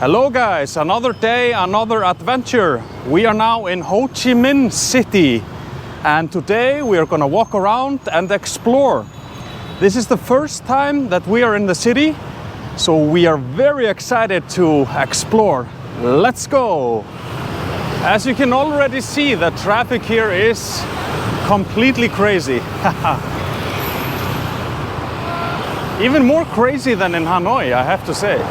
Hello guys, another day, another adventure. We are now in Ho Chi Minh City and today we are gonna walk around and explore. This is the first time that we are in the city, so we are very excited to explore. Let's go! As you can already see, the traffic here is completely crazy. Even more crazy than in Hanoi, I have to say.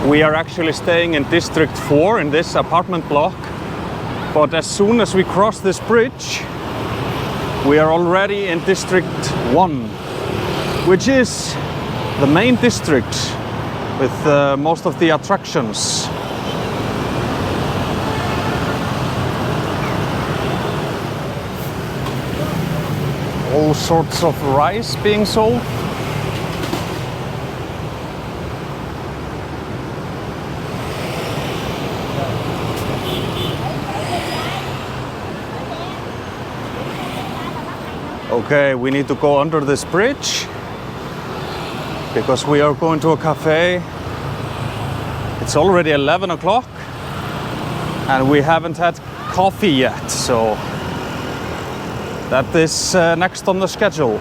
We are actually staying in District 4 in this apartment block, but as soon as we cross this bridge, we are already in District 1, which is the main district with most of the attractions. All sorts of rice being sold. Okay, we need to go under this bridge because we are going to a cafe. It's already 11 o'clock and we haven't had coffee yet, so that is next on the schedule.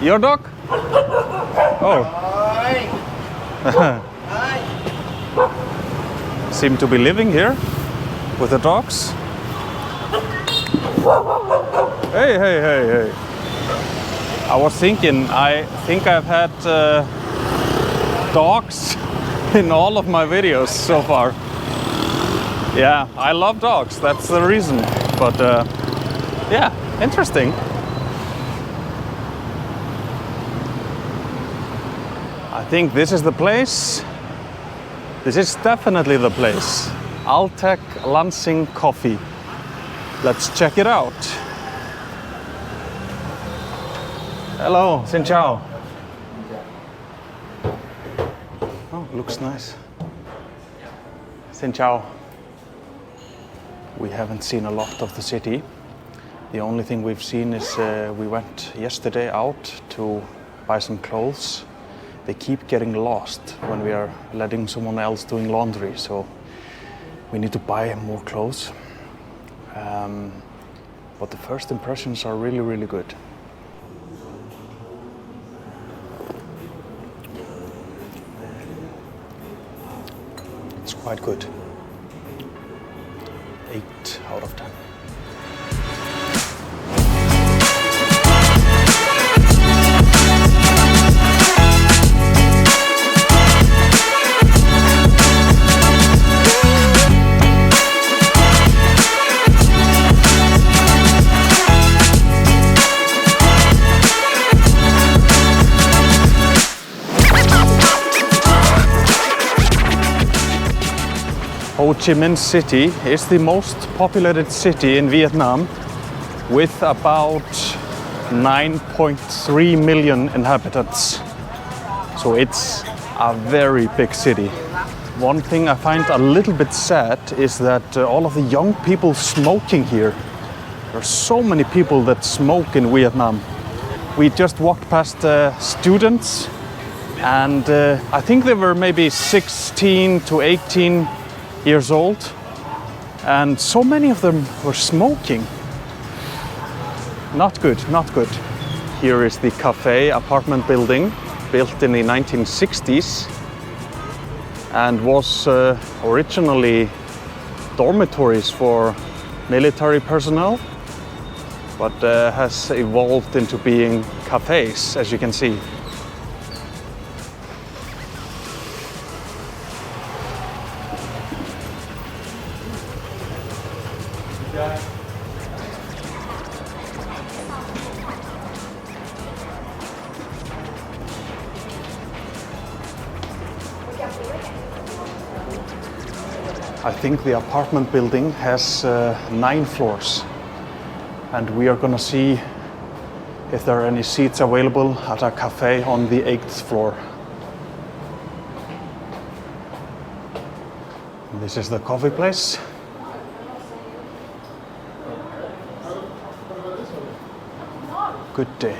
Your dog? Oh. Seem to be living here with the dogs. Hey, hey, hey, hey. I was thinking, I think I've had dogs in all of my videos so far. Yeah, I love dogs, that's the reason. But yeah, interesting. I think this is the place. This is definitely the place. Altec Lansing Coffee. Let's check it out. Hello, xin chào. Oh, looks nice. Xin chào. We haven't seen a lot of the city. The only thing we've seen is we went yesterday out to buy some clothes. They keep getting lost when we are letting someone else doing laundry, so we need to buy more clothes. But the first impressions are really, really good. It's quite good. 8 out of 10. Ho Chi Minh City is the most populated city in Vietnam with about 9.3 million inhabitants. So it's a very big city. One thing I find a little bit sad is that all of the young people smoking here. There are so many people that smoke in Vietnam. We just walked past students and I think they were maybe 16 to 18 years old, and so many of them were smoking. Not good, not good. Here is the cafe apartment building, built in the 1960s and was originally dormitories for military personnel, but has evolved into being cafes, as you can see. I think the apartment building has 9 floors, and we are gonna see if there are any seats available at a cafe on the 8th floor. This is the coffee place. Good day.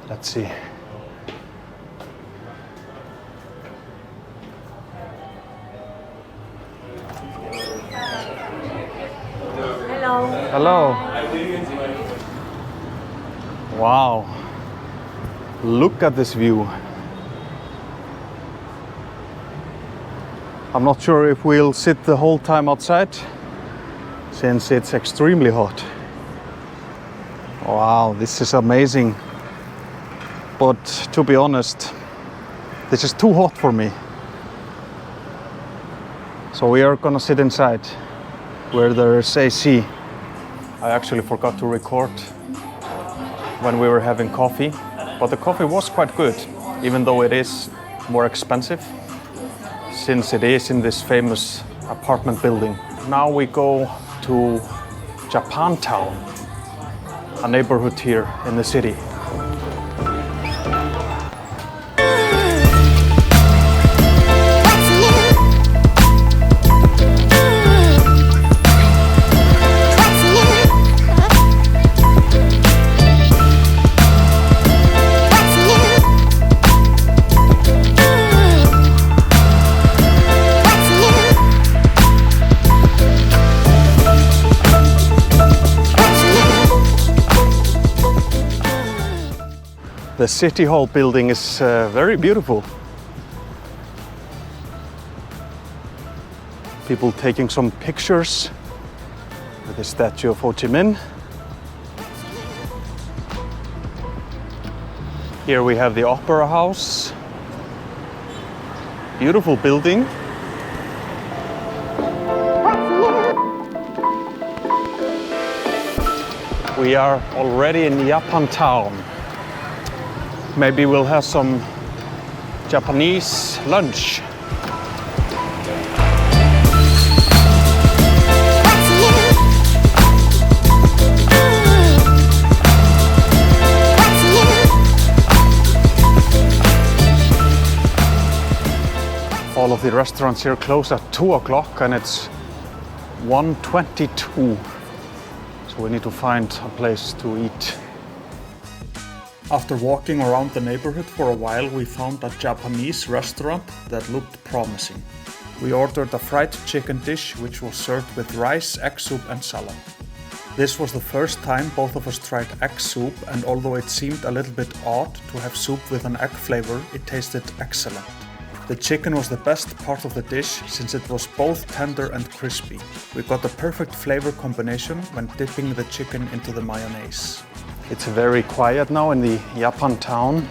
Let's see. Hello. Hello. Wow. Look at this view. I'm not sure if we'll sit the whole time outside since it's extremely hot. Wow, this is amazing. But to be honest, this is too hot for me. So we are gonna sit inside where there's AC. I actually forgot to record when we were having coffee, but the coffee was quite good, even though it is more expensive, since it is in this famous apartment building. Now we go to Japantown, a neighborhood here in the city. The City Hall building is very beautiful. People taking some pictures with the statue of Ho Chi Minh. Here we have the Opera House. Beautiful building. We are already in Japantown. Maybe we'll have some Japanese lunch. All of the restaurants here close at 2 o'clock and it's 1:22. So we need to find a place to eat. After walking around the neighborhood for a while, we found a Japanese restaurant that looked promising. We ordered a fried chicken dish which was served with rice, egg soup and salad. This was the first time both of us tried egg soup, and although it seemed a little bit odd to have soup with an egg flavor, it tasted excellent. The chicken was the best part of the dish since it was both tender and crispy. We got the perfect flavor combination when dipping the chicken into the mayonnaise. It's very quiet now in the Japantown,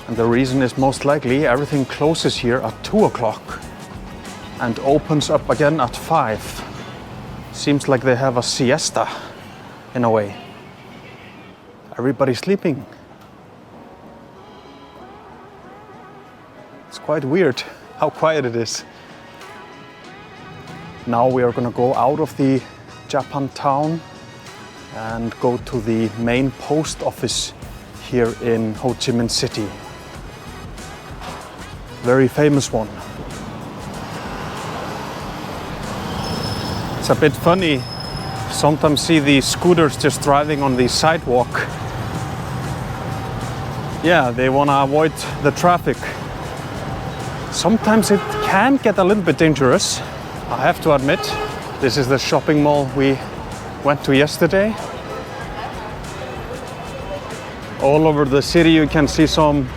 and the reason is most likely everything closes here at 2 o'clock and opens up again at 5. Seems like they have a siesta in a way. Everybody's sleeping. It's quite weird how quiet it is. Now we are gonna go out of the Japantown and go to the main post office here in Ho Chi Minh City. Very famous one. It's a bit funny. Sometimes see the scooters just driving on the sidewalk. Yeah, they want to avoid the traffic. Sometimes it can get a little bit dangerous, I have to admit. This is the shopping mall we went to yesterday. All over the city you can see some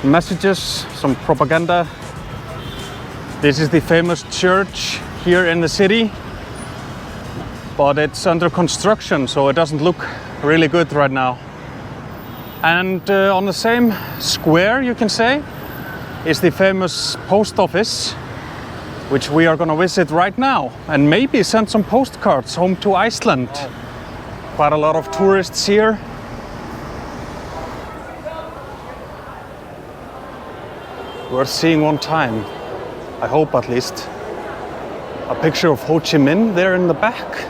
messages, some propaganda. This is the famous church here in the city, but it's under construction, so it doesn't look really good right now. And on the same square, you can say, is the famous post office, which we are going to visit right now and maybe send some postcards home to Iceland. Quite a lot of tourists here. Worth seeing one time, I hope at least. A picture of Ho Chi Minh there in the back.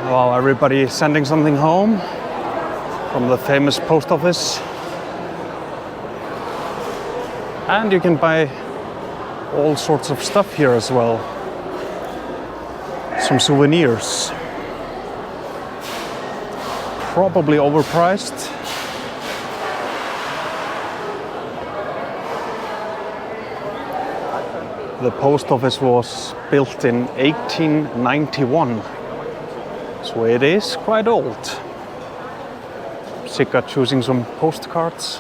Wow, everybody is sending something home from the famous post office. And you can buy all sorts of stuff here as well. Some souvenirs. Probably overpriced. The post office was built in 1891, so it is quite old. Sigga choosing some postcards.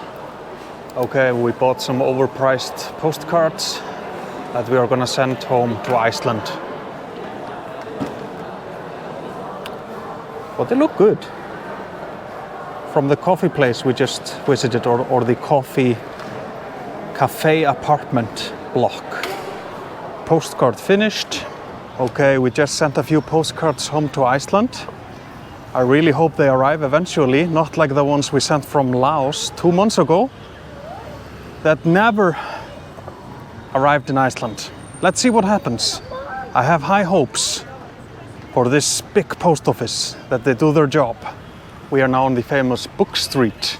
Okay, we bought some overpriced postcards that we are gonna send home to Iceland. But they look good. From the coffee place we just visited, or the cafe apartment block. Postcard finished. Okay, we just sent a few postcards home to Iceland. I really hope they arrive eventually, not like the ones we sent from Laos 2 months ago that never arrived in Iceland. Let's see what happens. I have high hopes for this big post office, that they do their job. We are now on the famous Book Street.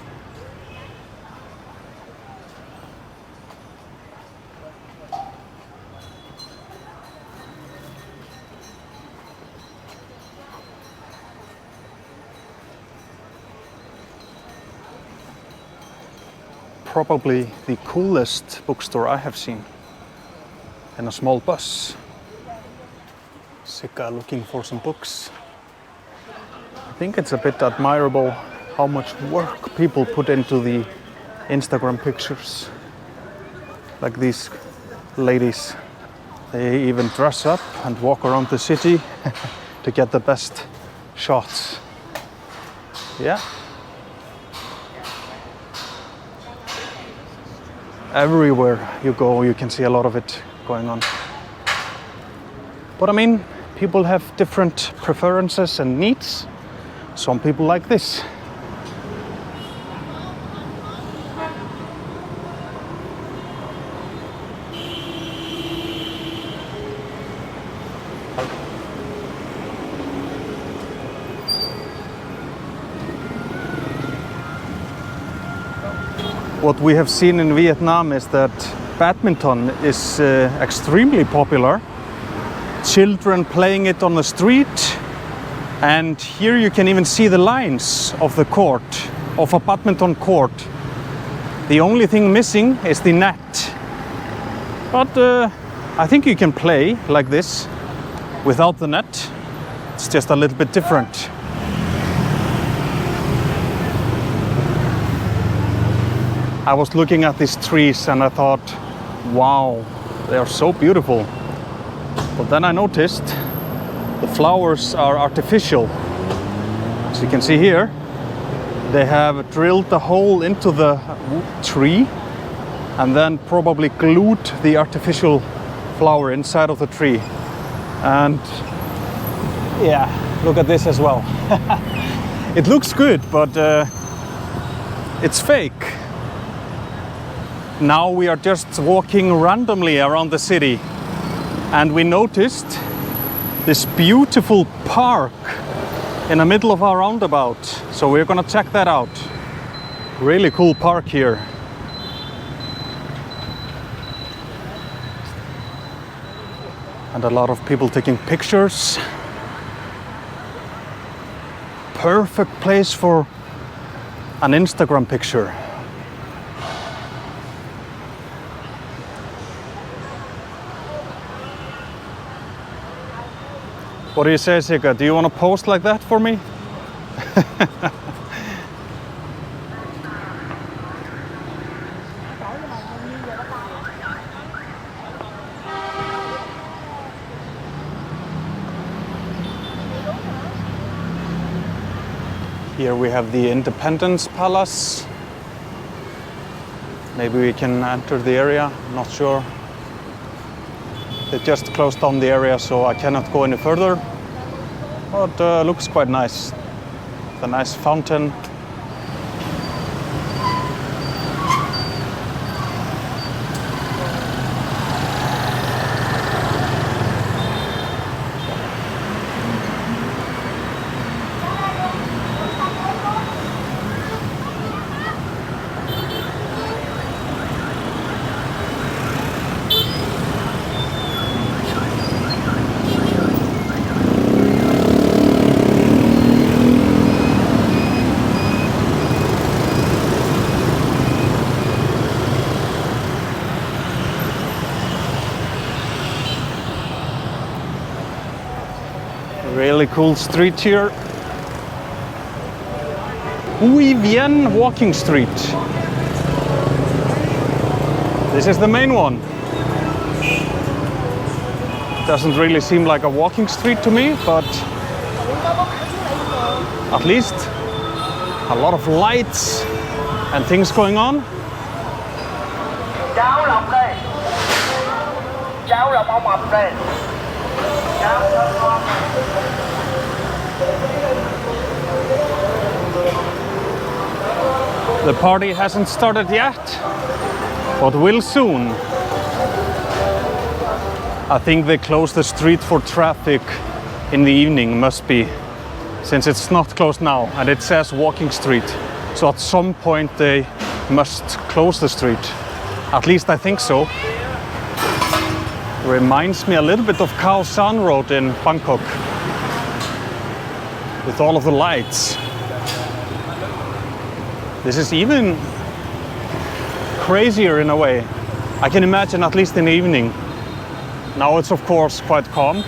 Probably the coolest bookstore I have seen, in a small bus. Sigga looking for some books. I think it's a bit admirable how much work people put into the Instagram pictures. Like these ladies, they even dress up and walk around the city to get the best shots. Yeah. Everywhere you go, you can see a lot of it going on. But I mean, people have different preferences and needs. Some people like this. What we have seen in Vietnam is that badminton is extremely popular. Children playing it on the street, and here you can even see the lines of the court, of a badminton court. The only thing missing is the net. But I think you can play like this without the net. It's just a little bit different. I was looking at these trees and I thought, wow, they are so beautiful. But then I noticed the flowers are artificial. As you can see here, they have drilled a hole into the tree and then probably glued the artificial flower inside of the tree. And yeah, look at this as well. It looks good, but it's fake. Now we are just walking randomly around the city, and we noticed this beautiful park in the middle of our roundabout. So we're gonna check that out. Really cool park here. And a lot of people taking pictures. Perfect place for an Instagram picture. What do you say, Sigga? Do you want to post like that for me? Here we have the Independence Palace. Maybe we can enter the area, not sure. They just closed down the area, so I cannot go any further. But looks quite nice. The nice fountain. cool street here. Bui Vien Walking Street. This is the main one. Doesn't really seem like a walking street to me, but at least a lot of lights and things going on. The party hasn't started yet, but will soon. I think they close the street for traffic in the evening, must be, since it's not closed now and it says walking street. So at some point they must close the street. At least I think so. Reminds me a little bit of Khao San Road in Bangkok, with all of the lights. This is even crazier in a way. I can imagine, at least in the evening. Now it's of course quite calm.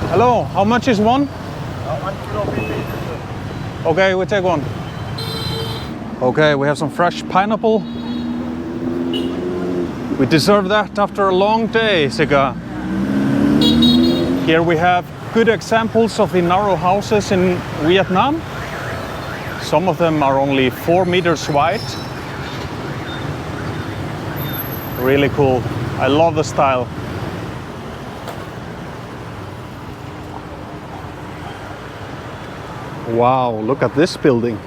Hello, how much is one? 1 kilo 50. Okay, we take one. Okay, we have some fresh pineapple. We deserve that after a long day, Siga. Here we have good examples of the narrow houses in Vietnam. Some of them are only 4 meters wide. Really cool. I love the style. Wow, look at this building.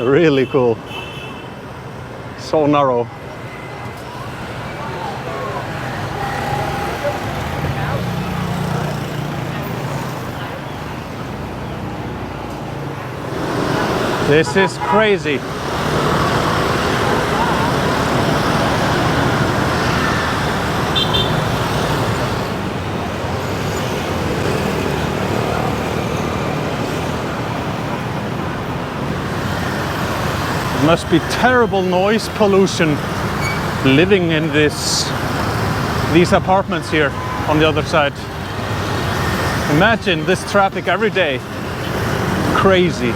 Really cool. So narrow. This is crazy. It must be terrible noise pollution living in these apartments here on the other side. Imagine this traffic every day. Crazy.